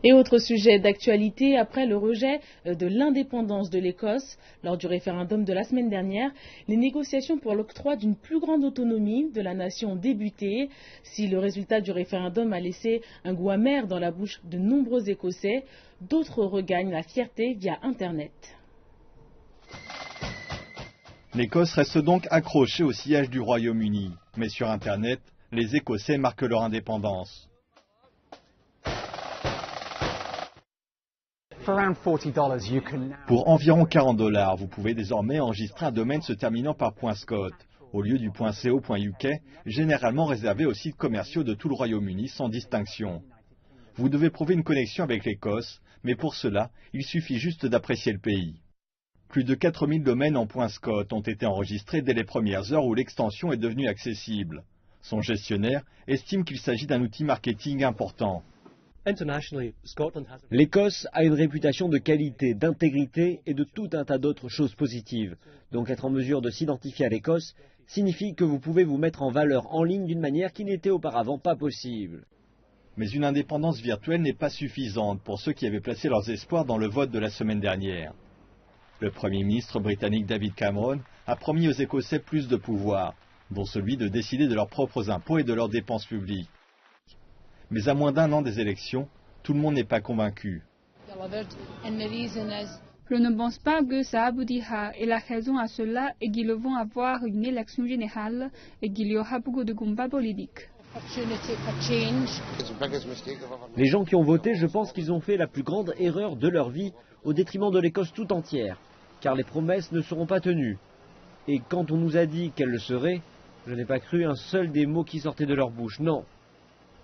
Et autre sujet d'actualité, après le rejet de l'indépendance de l'Écosse lors du référendum de la semaine dernière, les négociations pour l'octroi d'une plus grande autonomie de la nation ont débuté. Si le résultat du référendum a laissé un goût amer dans la bouche de nombreux Écossais, d'autres regagnent la fierté via Internet. L'Écosse reste donc accrochée au sillage du Royaume-Uni. Mais sur Internet, les Écossais marquent leur indépendance. Pour environ $40, vous pouvez désormais enregistrer un domaine se terminant par .scot, au lieu du .co.uk, généralement réservé aux sites commerciaux de tout le Royaume-Uni sans distinction. Vous devez prouver une connexion avec l'Écosse, mais pour cela, il suffit juste d'apprécier le pays. Plus de 4000 domaines en .scot ont été enregistrés dès les premières heures où l'extension est devenue accessible. Son gestionnaire estime qu'il s'agit d'un outil marketing important. L'Écosse a une réputation de qualité, d'intégrité et de tout un tas d'autres choses positives. Donc être en mesure de s'identifier à l'Écosse signifie que vous pouvez vous mettre en valeur en ligne d'une manière qui n'était auparavant pas possible. Mais une indépendance virtuelle n'est pas suffisante pour ceux qui avaient placé leurs espoirs dans le vote de la semaine dernière. Le Premier ministre britannique David Cameron a promis aux Écossais plus de pouvoir, dont celui de décider de leurs propres impôts et de leurs dépenses publiques. Mais à moins d'un an des élections, tout le monde n'est pas convaincu. Je ne pense pas que ça aboutira et la raison à cela est qu'ils vont avoir une élection générale et qu'il y aura beaucoup de combats politiques. Les gens qui ont voté, je pense qu'ils ont fait la plus grande erreur de leur vie au détriment de l'Écosse tout entière, car les promesses ne seront pas tenues. Et quand on nous a dit qu'elles le seraient, je n'ai pas cru un seul des mots qui sortaient de leur bouche, non.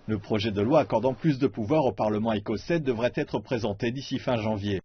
Le projet de loi accordant plus de pouvoir au Parlement écossais devrait être présenté d'ici fin janvier.